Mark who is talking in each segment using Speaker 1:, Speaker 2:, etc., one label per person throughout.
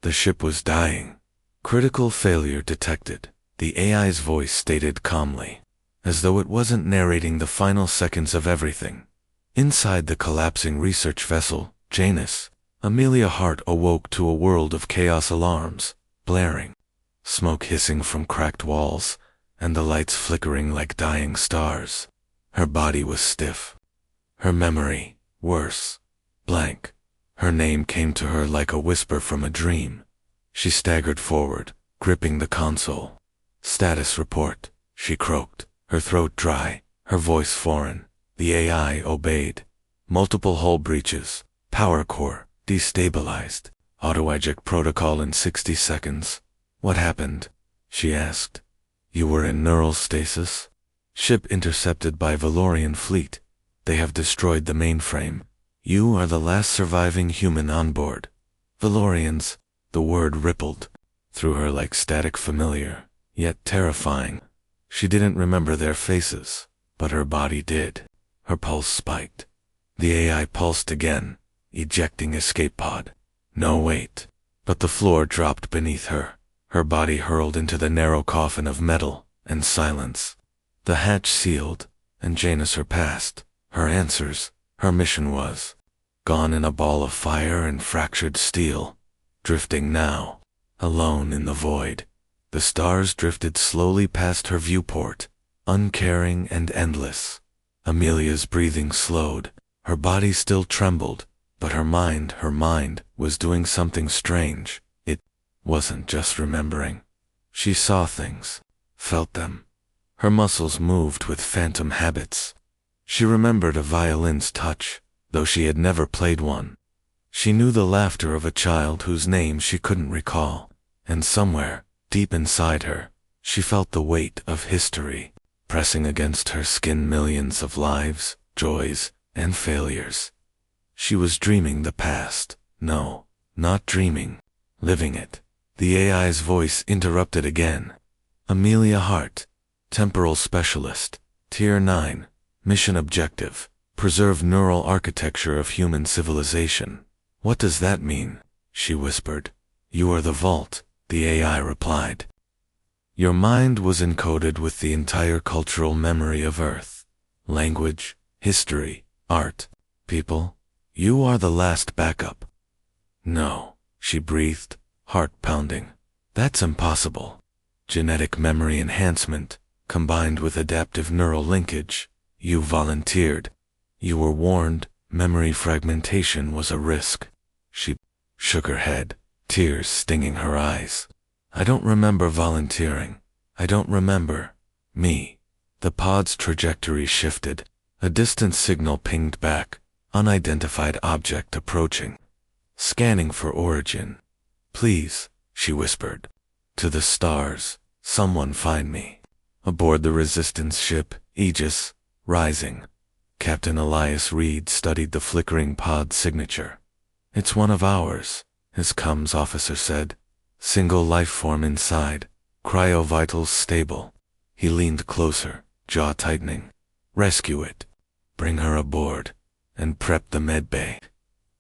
Speaker 1: The ship was dying. Critical failure detected, the AI's voice stated calmly, as though it wasn't narrating the final seconds of everything. Inside the collapsing research vessel, Janus, Amelia Hart awoke to a world of chaos, alarms blaring, smoke hissing from cracked walls, and the lights flickering like dying stars. Her body was stiff. Her memory, worse, blank. Her name came to her like a whisper from a dream. She staggered forward, gripping the console. Status report, she croaked, her throat dry, her voice foreign. The AI obeyed. Multiple hull breaches, power core destabilized, auto-eject protocol in 60 seconds. What happened? She asked. You were in neural stasis? Ship intercepted by Valorian fleet. They have destroyed the mainframe. You are the last surviving human on board. Valorians, the word rippled through her like static, familiar, yet terrifying. She didn't remember their faces, but her body did. Her pulse spiked. The AI pulsed again, ejecting escape pod. No, wait. But the floor dropped beneath her. Her body hurled into the narrow coffin of metal and silence. The hatch sealed, and Janus her past, her answers, her mission was gone in a ball of fire and fractured steel, drifting now, alone in the void. The stars drifted slowly past her viewport, uncaring and endless. Amelia's breathing slowed. Her body still trembled, but her mind was doing something strange. It wasn't just remembering. She saw things, felt them. Her muscles moved with phantom habits. She remembered a violin's touch, though she had never played one. She knew the laughter of a child whose name she couldn't recall, and somewhere, deep inside her, she felt the weight of history pressing against her skin, millions of lives, joys, and failures. She was dreaming the past. No, not dreaming, living it. The AI's voice interrupted again. Amelia Hart, temporal specialist, Tier 9, mission objective, preserve neural architecture of human civilization. What does that mean? She whispered. You are the vault, the AI replied. Your mind was encoded with the entire cultural memory of Earth. Language, history, art, people. You are the last backup. No, she breathed, heart pounding. That's impossible. Genetic memory enhancement, combined with adaptive neural linkage. You volunteered. You were warned. Memory fragmentation was a risk. She shook her head, tears stinging her eyes. I don't remember volunteering. I don't remember me. The pod's trajectory shifted. A distant signal pinged back. Unidentified object approaching. Scanning for origin. Please, she whispered. To the stars, someone find me. Aboard the resistance ship, Aegis, rising. Captain Elias Reed studied the flickering pod signature. It's one of ours, his comms officer said. Single life form inside. Cryo-vitals stable. He leaned closer, jaw tightening. Rescue it. Bring her aboard. And prep the medbay.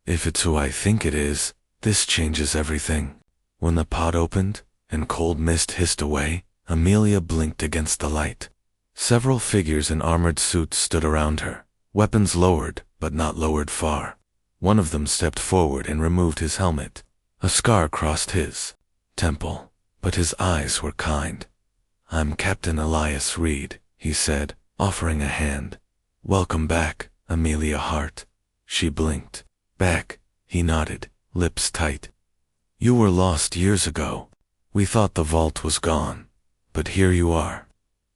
Speaker 1: If it's who I think it is, this changes everything. When the pod opened, and cold mist hissed away, Amelia blinked against the light. Several figures in armored suits stood around her, weapons lowered, but not lowered far. One of them stepped forward and removed his helmet. A scar crossed his temple, but his eyes were kind. I'm Captain Elias Reed, he said, offering a hand. Welcome back, Amelia Hart. She blinked. Back, he nodded, lips tight. You were lost years ago. We thought the vault was gone, but here you are.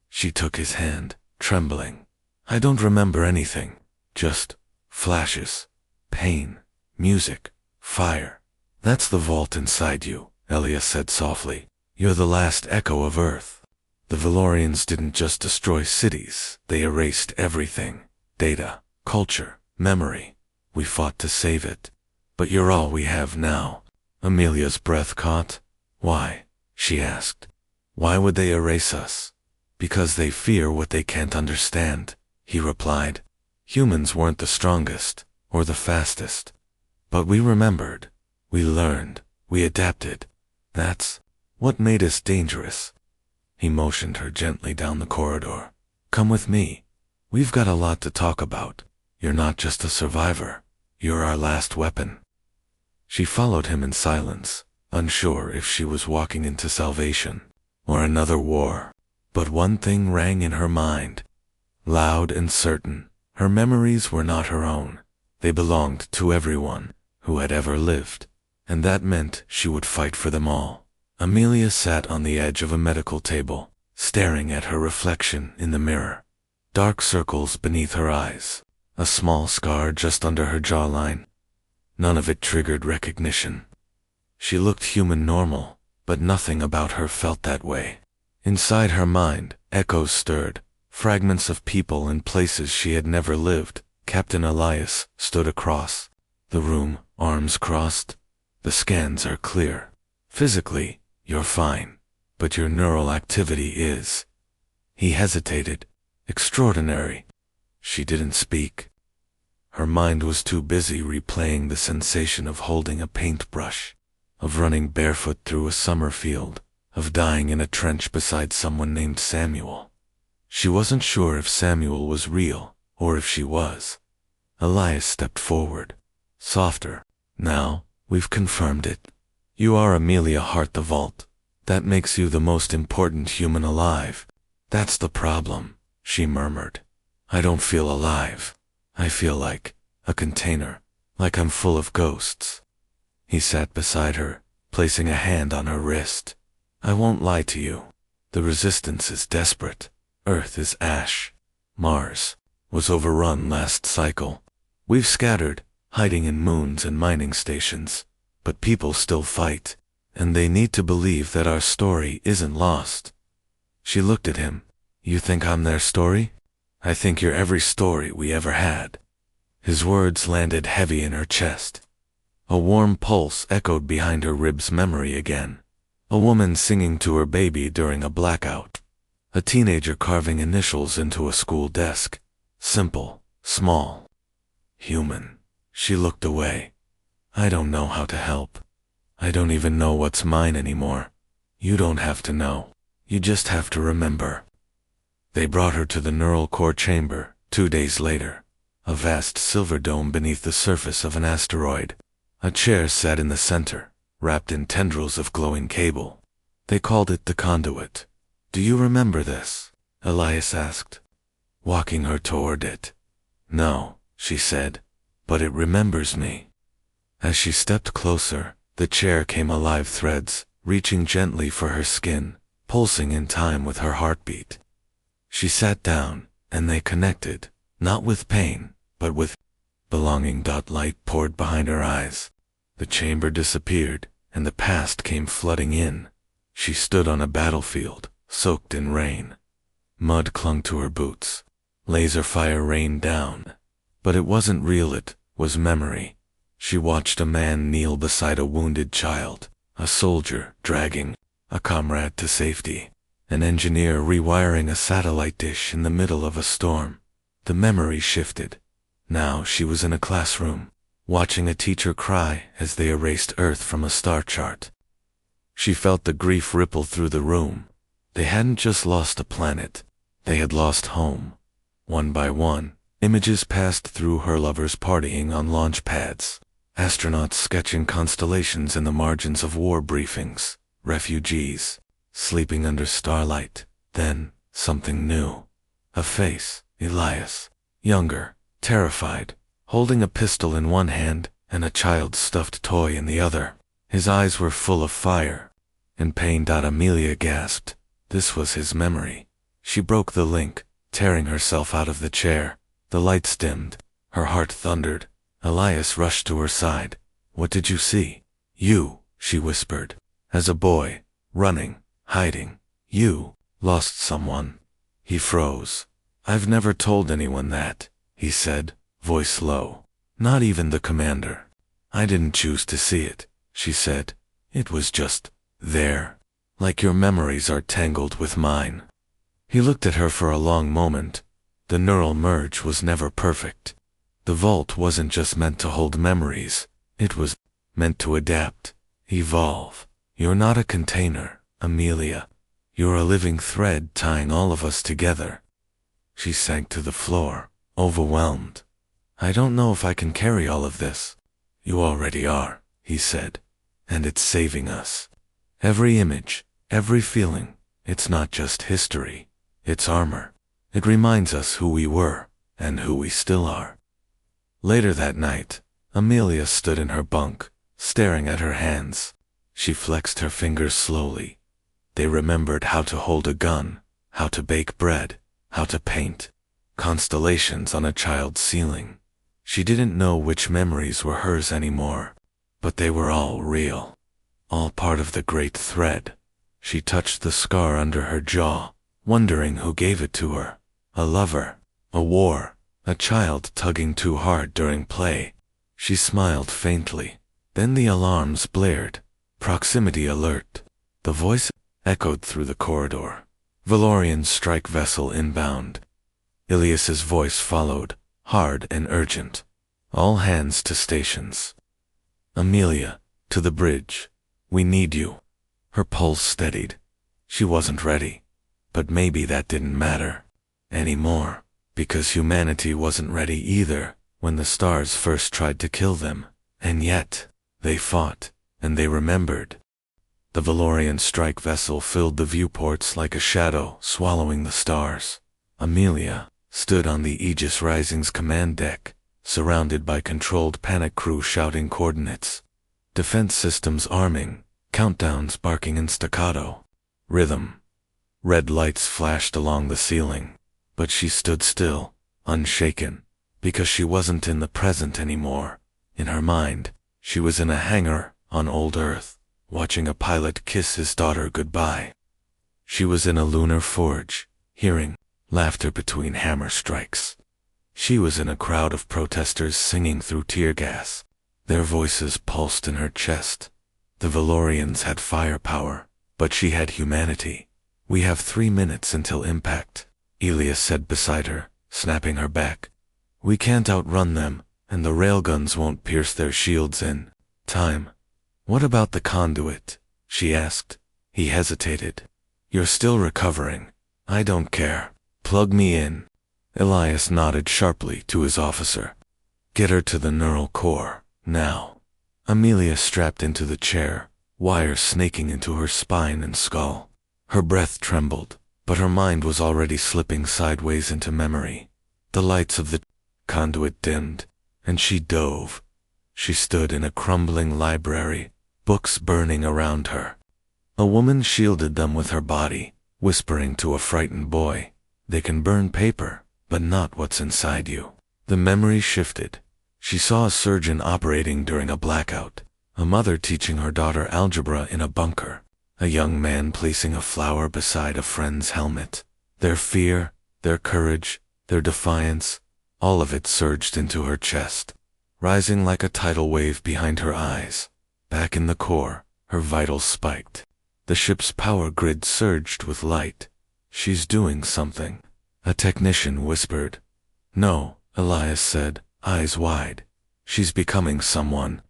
Speaker 1: She took his hand, trembling. I don't remember anything, just flashes, pain, music, fire. That's the vault inside you, Elia said softly. You're the last echo of Earth. The Valorians didn't just destroy cities, they erased everything. Data, culture, memory. We fought to save it. But you're all we have now. Amelia's breath caught. Why? She asked. Why would they erase us? Because they fear what they can't understand, he replied. Humans weren't the strongest, or the fastest. But we remembered. We learned. We adapted. That's what made us dangerous. He motioned her gently down the corridor. Come with me. We've got a lot to talk about. You're not just a survivor. You're our last weapon. She followed him in silence, unsure if she was walking into salvation or another war. But one thing rang in her mind, loud and certain. Her memories were not her own. They belonged to everyone who had ever lived, and that meant she would fight for them all. Amelia sat on the edge of a medical table, staring at her reflection in the mirror. Dark circles beneath her eyes, a small scar just under her jawline. None of it triggered recognition. She looked human normal, but nothing about her felt that way. Inside her mind, echoes stirred, fragments of people and places she had never lived. Captain Elias stood across the room, arms crossed. The scans are clear. Physically, you're fine, but your neural activity is. He hesitated. Extraordinary. She didn't speak. Her mind was too busy replaying the sensation of holding a paintbrush, of running barefoot through a summer field, of dying in a trench beside someone named Samuel. She wasn't sure if Samuel was real, or if she was. Elias stepped forward. Softer. Now, we've confirmed it. You are Amelia Hart the Vault. That makes you the most important human alive. That's the problem, she murmured. I don't feel alive. I feel like a container, like I'm full of ghosts. He sat beside her, placing a hand on her wrist. I won't lie to you. The resistance is desperate. Earth is ash. Mars was overrun last cycle. We've scattered, hiding in moons and mining stations, but people still fight, and they need to believe that our story isn't lost. She looked at him. You think I'm their story? I think you're every story we ever had. His words landed heavy in her chest. A warm pulse echoed behind her ribs, memory again. A woman singing to her baby during a blackout. A teenager carving initials into a school desk. Simple, small, human. She looked away. I don't know how to help. I don't even know what's mine anymore. You don't have to know. You just have to remember. They brought her to the neural core chamber 2 days later. A vast silver dome beneath the surface of an asteroid. A chair sat in the center, wrapped in tendrils of glowing cable. They called it the conduit. Do you remember this? Elias asked, walking her toward it. No, she said, but it remembers me. As she stepped closer, the chair came alive, threads, reaching gently for her skin, pulsing in time with her heartbeat. She sat down, and they connected, not with pain, but with belonging. Light poured behind her eyes. The chamber disappeared, and the past came flooding in. She stood on a battlefield, soaked in rain. Mud clung to her boots. Laser fire rained down. But it wasn't real, it was memory. She watched a man kneel beside a wounded child, a soldier dragging a comrade to safety, an engineer rewiring a satellite dish in the middle of a storm. The memory shifted. Now she was in a classroom, watching a teacher cry as they erased Earth from a star chart. She felt the grief ripple through the room. They hadn't just lost a planet, they had lost home. One by one, images passed through her lovers partying on launch pads, astronauts sketching constellations in the margins of war briefings, refugees sleeping under starlight. Then, something new. A face, Elias, younger, terrified, holding a pistol in one hand and a child's stuffed toy in the other. His eyes were full of fire. In pain. Amelia gasped. This was his memory. She broke the link, tearing herself out of the chair. The lights dimmed. Her heart thundered. Elias rushed to her side. What did you see? You, she whispered. As a boy, running, hiding. You lost someone. He froze. I've never told anyone that, he said, voice low. Not even the commander. I didn't choose to see it, she said. It was just there. Like your memories are tangled with mine. He looked at her for a long moment. The neural merge was never perfect. The vault wasn't just meant to hold memories. It was meant to adapt. Evolve. You're not a container, Amelia. You're a living thread tying all of us together. She sank to the floor, overwhelmed. I don't know if I can carry all of this. You already are, he said. And it's saving us. Every image, every feeling, it's not just history. It's armor. It reminds us who we were, and who we still are. Later that night, Amelia stood in her bunk, staring at her hands. She flexed her fingers slowly. They remembered how to hold a gun, how to bake bread, how to paint constellations on a child's ceiling. She didn't know which memories were hers anymore, but they were all real, all part of the great thread. She touched the scar under her jaw, wondering who gave it to her. A lover, a war, a child tugging too hard during play. She smiled faintly. Then the alarms blared. Proximity alert. The voice echoed through the corridor. Valorian strike vessel inbound. Ilias's voice followed, hard and urgent. All hands to stations. Amelia, to the bridge. We need you. Her pulse steadied. She wasn't ready. But maybe that didn't matter anymore, because humanity wasn't ready either when the stars first tried to kill them. And yet, they fought, and they remembered. The Valorian strike vessel filled the viewports like a shadow swallowing the stars. Amelia stood on the Aegis Rising's command deck, surrounded by controlled panic crew shouting coordinates. Defense systems arming, countdowns barking in staccato. Rhythm. Red lights flashed along the ceiling, but she stood still, unshaken, because she wasn't in the present anymore. In her mind, she was in a hangar on old Earth, watching a pilot kiss his daughter goodbye. She was in a lunar forge, hearing laughter between hammer strikes. She was in a crowd of protesters singing through tear gas. Their voices pulsed in her chest. The Valorians had firepower, but she had humanity. We have 3 minutes until impact, Ilias said beside her, snapping her back. We can't outrun them, and the railguns won't pierce their shields in time. What about the conduit? She asked. He hesitated. You're still recovering. I don't care. Plug me in. Elias nodded sharply to his officer. Get her to the neural core, now. Amelia strapped into the chair, wires snaking into her spine and skull. Her breath trembled, but her mind was already slipping sideways into memory. The lights of the conduit dimmed, and she dove. She stood in a crumbling library, books burning around her. A woman shielded them with her body, whispering to a frightened boy, "They can burn paper, but not what's inside you." The memory shifted. She saw a surgeon operating during a blackout, a mother teaching her daughter algebra in a bunker, a young man placing a flower beside a friend's helmet. Their fear, their courage, their defiance, all of it surged into her chest, rising like a tidal wave behind her eyes. Back in the core, her vitals spiked. The ship's power grid surged with light. She's doing something. A technician whispered. No, Elias said, eyes wide. She's becoming someone.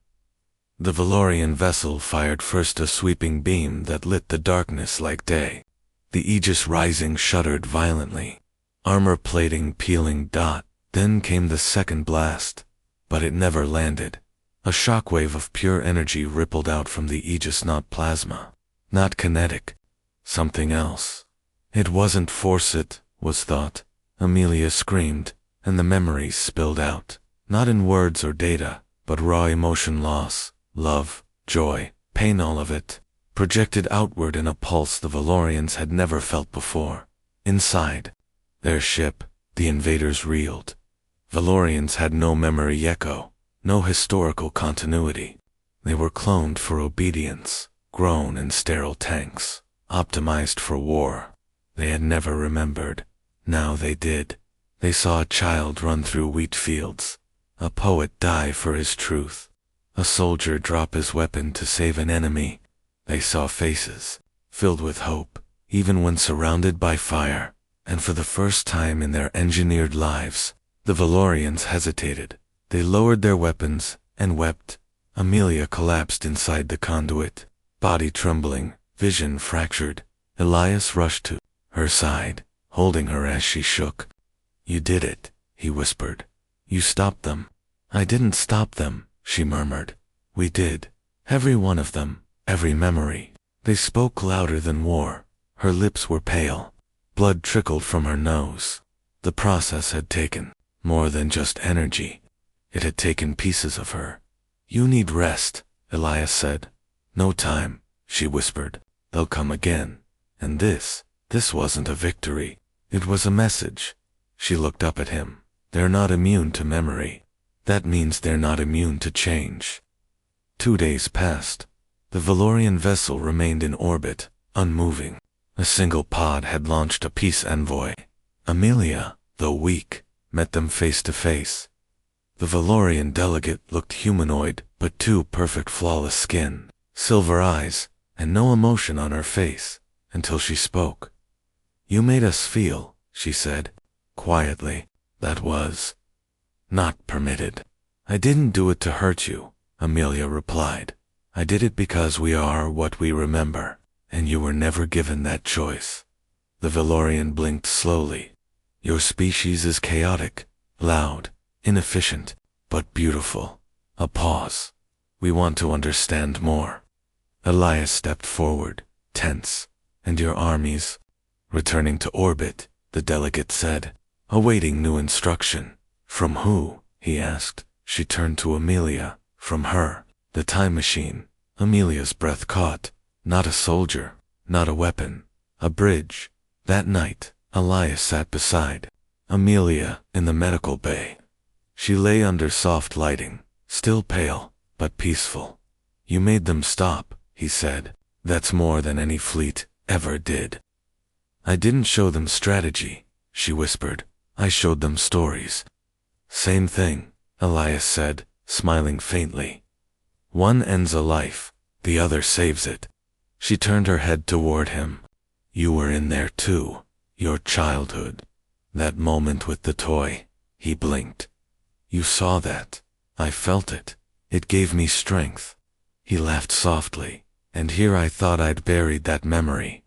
Speaker 1: The Valorian vessel fired first a sweeping beam that lit the darkness like day. The Aegis Rising shuddered violently. Armor plating peeling dot. Then came the second blast. But it never landed. A shockwave of pure energy rippled out from the Aegis, not plasma. Not kinetic. Something else. It wasn't force, it was thought. Amelia screamed, and the memories spilled out. Not in words or data, but raw emotion loss, love, joy, pain, all of it, projected outward in a pulse the Valorians had never felt before. Inside their ship, the invaders reeled. Valorians had no memory echo, no historical continuity. They were cloned for obedience, grown in sterile tanks, optimized for war. They had never remembered. Now they did. They saw a child run through wheat fields, a poet die for his truth, a soldier drop his weapon to save an enemy. They saw faces, filled with hope, even when surrounded by fire, and for the first time in their engineered lives, the Valorians hesitated. They lowered their weapons and wept, Amelia collapsed inside the conduit, body trembling, vision fractured. Elias rushed to her side, holding her as she shook. "You did it," he whispered. "You stopped them." "I didn't stop them," she murmured. "We did. Every one of them, every memory." They spoke louder than war. Her lips were pale. Blood trickled from her nose. The process had taken more than just energy. It had taken pieces of her. "You need rest," Elias said. "No time," she whispered. "They'll come again." And this wasn't a victory. It was a message. She looked up at him. "They're not immune to memory. That means they're not immune to change." 2 days passed. The Valorian vessel remained in orbit, unmoving. A single pod had launched a peace envoy. Amelia, though weak, met them face to face. The Valorian delegate looked humanoid, but too perfect flawless skin, silver eyes, and no emotion on her face, until she spoke. "You made us feel," she said, quietly. "That was not permitted." "I didn't do it to hurt you," Amelia replied. "I did it because we are what we remember, and you were never given that choice." The Valorian blinked slowly. "Your species is chaotic, loud, inefficient, but beautiful." A pause. "We want to understand more." Elias stepped forward, tense. "And your armies?" "Returning to orbit," the delegate said, awaiting new instruction. "From who?" he asked. She turned to Amelia. "From her." The time machine. Amelia's breath caught. Not a soldier, not a weapon, a bridge. That night, Elias sat beside Amelia in the medical bay. She lay under soft lighting, still pale, but peaceful. "You made them stop," he said. "That's more than any fleet ever did." "I didn't show them strategy," she whispered. "I showed them stories." "Same thing," Elias said, smiling faintly. "One ends a life, the other saves it." She turned her head toward him. "You were in there too, your childhood. That moment with the toy." He blinked. "You saw that. I felt it. It gave me strength." He laughed softly. "And here I thought I'd buried that memory."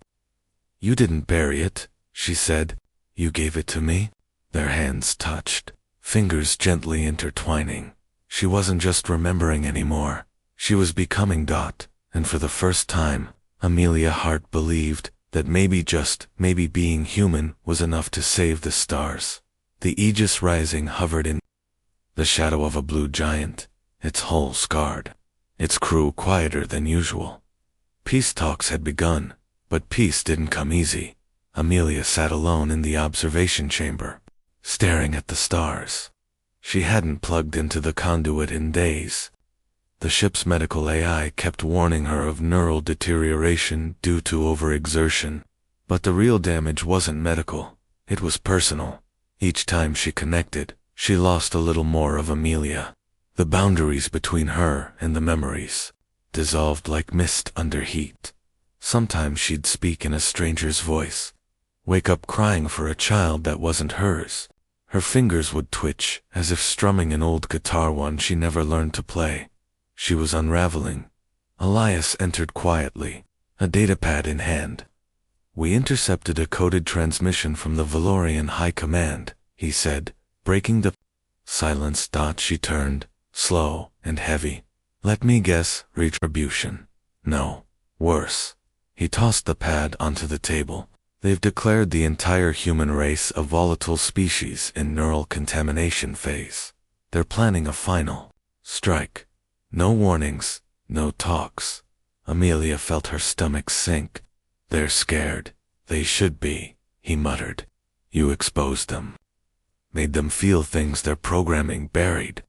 Speaker 1: "You didn't bury it," she said. "You gave it to me." Their hands touched, fingers gently intertwining. She wasn't just remembering anymore. She was becoming Dot, and for the first time, Amelia Hart believed that maybe being human was enough to save the stars. The Aegis Rising hovered in the shadow of a blue giant, its hull scarred, its crew quieter than usual. Peace talks had begun, but peace didn't come easy. Amelia sat alone in the observation chamber, staring at the stars. She hadn't plugged into the conduit in days. The ship's medical AI kept warning her of neural deterioration due to overexertion. But the real damage wasn't medical, it was personal. Each time she connected, she lost a little more of Amelia. The boundaries between her and the memories dissolved like mist under heat. Sometimes she'd speak in a stranger's voice, wake up crying for a child that wasn't hers. Her fingers would twitch as if strumming an old guitar one she never learned to play. She was unraveling. Elias entered quietly, a datapad in hand. "We intercepted a coded transmission from the Valorian High Command," he said, breaking the silence. She turned, slow and heavy. "Let me guess, retribution." "No. Worse." He tossed the pad onto the table. "They've declared the entire human race a volatile species in neural contamination phase. They're planning a final strike. No warnings, no talks." Amelia felt her stomach sink. "They're scared. They should be," he muttered. "You exposed them. Made them feel things their programming buried.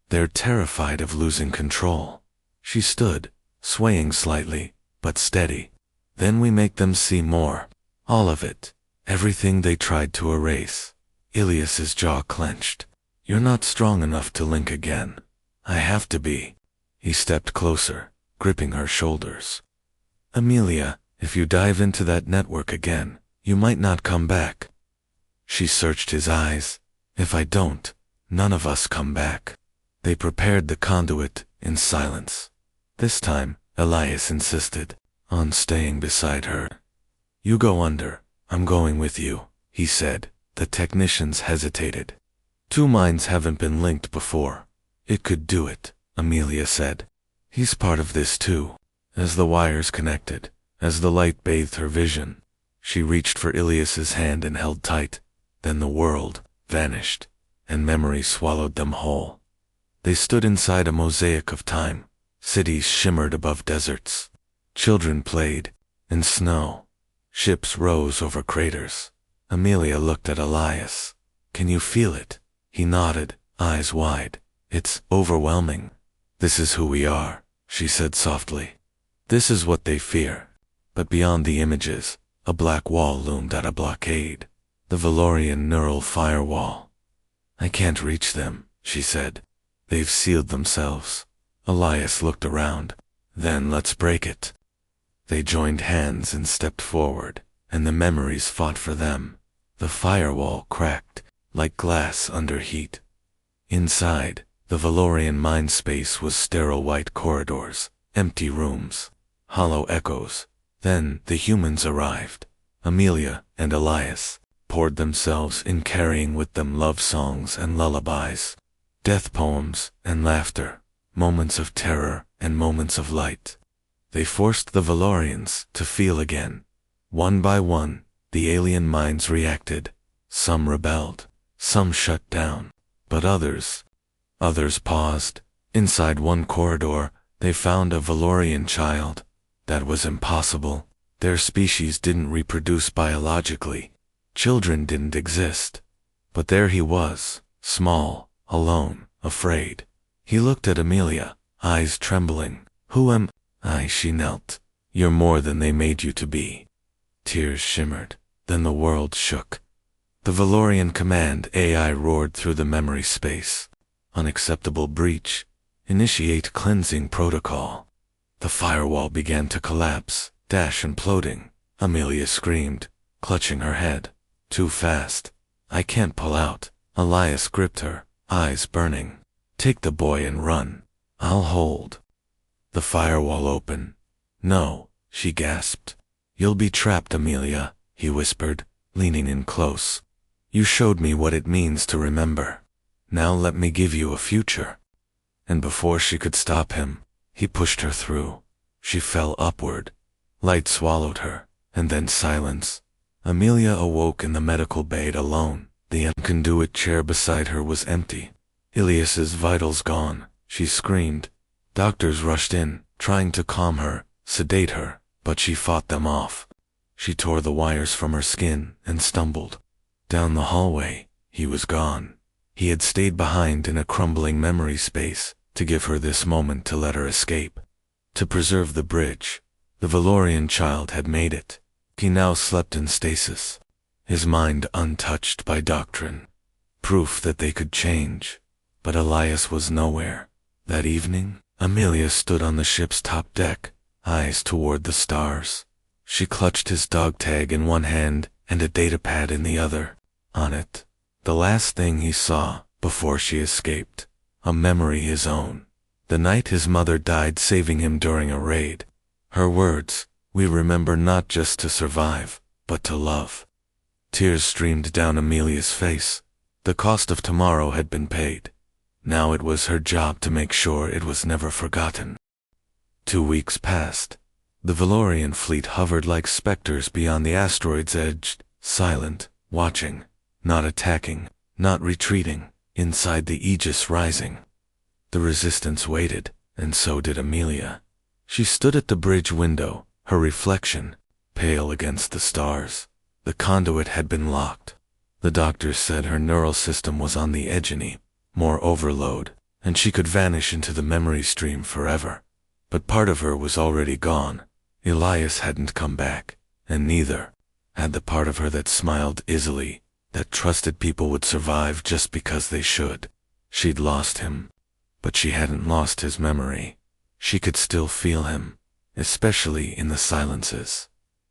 Speaker 1: They're terrified of losing control." She stood, swaying slightly, but steady. "Then we make them see more. All of it. Everything they tried to erase." Ilias's jaw clenched. "You're not strong enough to link again." "I have to be." He stepped closer, gripping her shoulders. "Amelia, if you dive into that network again, you might not come back." She searched his eyes. "If I don't, none of us come back." They prepared the conduit in silence. This time, Elias insisted on staying beside her. "You go under, I'm going with you," he said. The technicians hesitated. "Two minds haven't been linked before. It could do it," Amelia said. "He's part of this too." As the wires connected, as the light bathed her vision, she reached for Ilias's hand and held tight. Then the world vanished, and memory swallowed them whole. They stood inside a mosaic of time. Cities shimmered above deserts. Children played in snow. Ships rose over craters. Amelia looked at Elias. "Can you feel it?" He nodded, eyes wide. "It's overwhelming." "This is who we are," she said softly. "This is what they fear." But beyond the images, a black wall loomed at a blockade. The Valorian neural firewall. "I can't reach them," she said. "They've sealed themselves." Elias looked around. "Then let's break it." They joined hands and stepped forward, and the memories fought for them. The firewall cracked, like glass under heat. Inside, the Valorian mind space was sterile white corridors, empty rooms, hollow echoes. Then the humans arrived. Amelia and Elias poured themselves in, carrying with them love songs and lullabies, death poems and laughter, moments of terror and moments of light. They forced the Valorians to feel again. One by one, the alien minds reacted. Some rebelled, some shut down, but others paused. Inside one corridor, they found a Valorian child. That was impossible. Their species didn't reproduce biologically. Children didn't exist. But there he was, small, alone, afraid. He looked at Amelia, eyes trembling. "Who am I?" She knelt. "You're more than they made you to be." Tears shimmered. Then the world shook. The Valorian command AI roared through the memory space. "Unacceptable breach. Initiate cleansing protocol." The firewall began to collapse, dash imploding. Amelia screamed, clutching her head. "Too fast. I can't pull out." Elias gripped her, eyes burning. "Take the boy and run. I'll hold." The firewall opened. "No," she gasped. "You'll be trapped, Amelia," he whispered, leaning in close. "You showed me what it means to remember. Now let me give you a future." And before she could stop him, he pushed her through. She fell upward. Light swallowed her, and then silence. Amelia awoke in the medical bay alone. The conduit chair beside her was empty. "Ilias's vitals gone," she screamed. Doctors rushed in, trying to calm her, sedate her, but she fought them off. She tore the wires from her skin and stumbled. Down the hallway, he was gone. He had stayed behind in a crumbling memory space to give her this moment to let her escape. To preserve the bridge, the Valorian child had made it. He now slept in stasis, his mind untouched by doctrine. Proof that they could change. But Elias was nowhere. That evening, Amelia stood on the ship's top deck, eyes toward the stars. She clutched his dog tag in one hand and a datapad in the other. On it, the last thing he saw before she escaped, a memory his own. The night his mother died saving him during a raid. Her words, "We remember not just to survive, but to love." Tears streamed down Amelia's face. The cost of tomorrow had been paid. Now it was her job to make sure it was never forgotten. 2 weeks passed. The Valorian fleet hovered like specters beyond the asteroid's edge, silent, watching, not attacking, not retreating, inside the Aegis rising. The resistance waited, and so did Amelia. She stood at the bridge window, her reflection, pale against the stars. The conduit had been locked. The doctors said her neural system was on the edge, more overload, and she could vanish into the memory stream forever. But part of her was already gone. Elias hadn't come back, and neither had the part of her that smiled easily, that trusted people would survive just because they should. She'd lost him, but she hadn't lost his memory. She could still feel him, especially in the silences.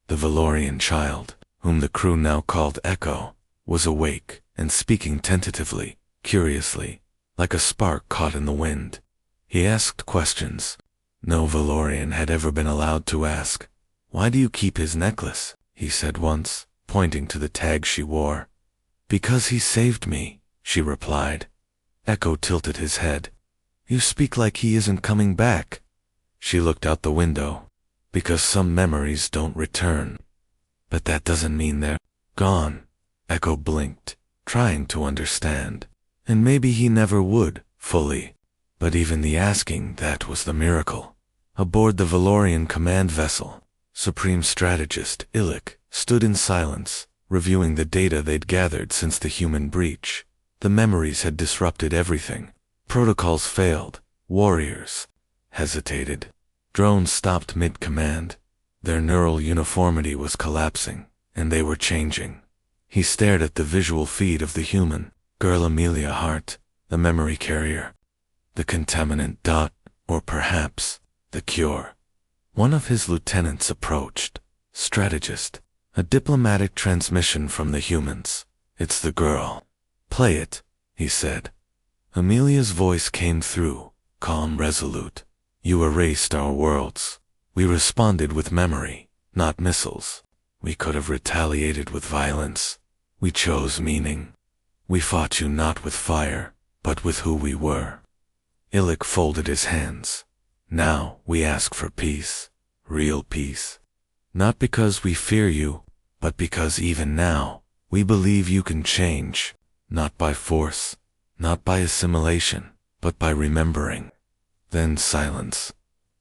Speaker 1: The Valorian child, whom the crew now called Echo, was awake and speaking tentatively, curiously, like a spark caught in the wind. He asked questions no Valorian had ever been allowed to ask. "Why do you keep his necklace?" he said once, pointing to the tag she wore. "Because he saved me," she replied. Echo tilted his head. "You speak like he isn't coming back." She looked out the window. "Because some memories don't return." "But that doesn't mean they're gone." Echo blinked, trying to understand. And maybe he never would, fully. But even the asking that was the miracle. Aboard the Valorian command vessel, Supreme Strategist Illic stood in silence, reviewing the data they'd gathered since the human breach. The memories had disrupted everything. Protocols failed. Warriors hesitated. Drones stopped mid-command. Their neural uniformity was collapsing, and they were changing. He stared at the visual feed of the human, girl Amelia Hart, the memory carrier. The contaminant dot, or perhaps, the cure. One of his lieutenants approached. "Strategist, a diplomatic transmission from the humans. It's the girl." "Play it," he said. Amelia's voice came through, calm, resolute. "You erased our worlds. We responded with memory, not missiles. We could have retaliated with violence. We chose meaning. We fought you not with fire, but with who we were." Illic folded his hands. "Now we ask for peace, real peace. Not because we fear you, but because even now, we believe you can change, not by force, not by assimilation, but by remembering." Then silence.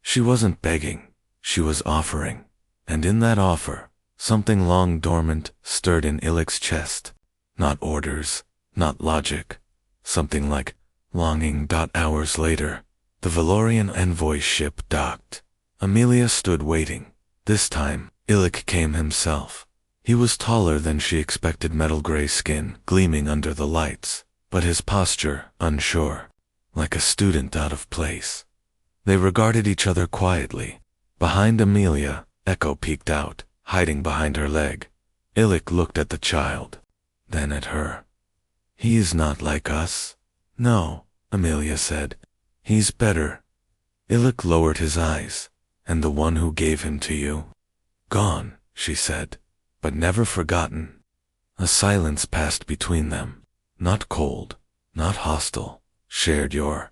Speaker 1: She wasn't begging, she was offering. And in that offer, something long dormant stirred in Illic's chest. Not orders, not logic. Something like longing. Hours later, the Valorian envoy ship docked. Amelia stood waiting. This time, Illic came himself. He was taller than she expected, metal gray skin gleaming under the lights, but his posture unsure, like a student out of place. They regarded each other quietly. Behind Amelia, Echo peeked out, hiding behind her leg. Illic looked at the child, then at her. "He is not like us." "No," Amelia said. "He's better." Illic lowered his eyes. "And the one who gave him to you?" "Gone," she said, "but never forgotten." A silence passed between them. Not cold, not hostile. Shared. "Your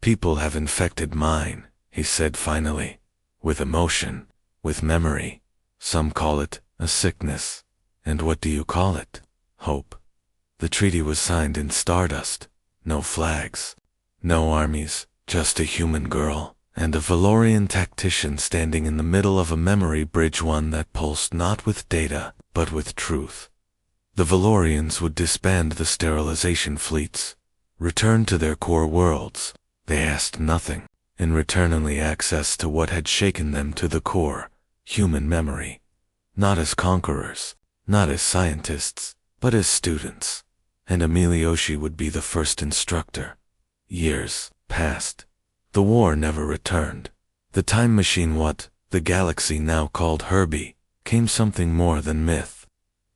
Speaker 1: people have infected mine," he said finally. "With emotion, with memory. Some call it a sickness. And what do you call it? Hope." The treaty was signed in stardust. No flags. No armies, just a human girl, and a Valorian tactician standing in the middle of a memory bridge, one that pulsed not with data, but with truth. The Valorians would disband the sterilization fleets, return to their core worlds. They asked nothing, in return only access to what had shaken them to the core, human memory. Not as conquerors, not as scientists, but as students. And Emilioshi would be the first instructor. Years passed. The war never returned. The time machine, what the galaxy now called Herbie, came something more than myth.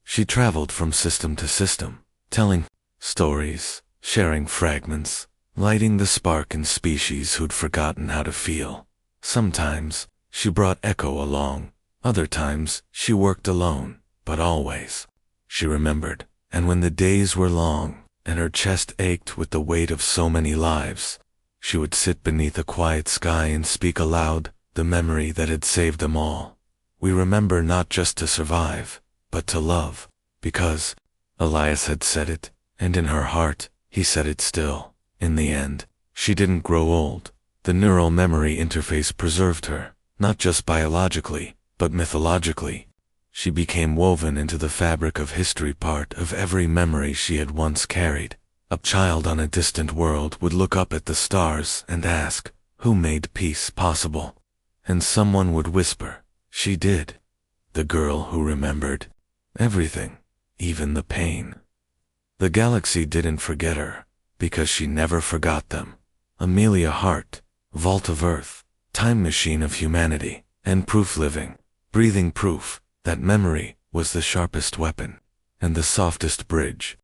Speaker 1: She traveled from system to system, telling stories, sharing fragments, lighting the spark in species who'd forgotten how to feel. Sometimes, she brought Echo along. Other times, she worked alone, but always. She remembered. And when the days were long, and her chest ached with the weight of so many lives, she would sit beneath a quiet sky and speak aloud the memory that had saved them all. We remember not just to survive, but to love, because Elias had said it, and in her heart, he said it still. In the end, she didn't grow old. The neural memory interface preserved her, not just biologically, but mythologically. She became woven into the fabric of history, part of every memory she had once carried. A child on a distant world would look up at the stars and ask, who made peace possible? And someone would whisper, she did. The girl who remembered everything, even the pain. The galaxy didn't forget her, because she never forgot them. Amelia Hart, vault of Earth, time machine of humanity, and proof living, breathing proof that memory was the sharpest weapon and the softest bridge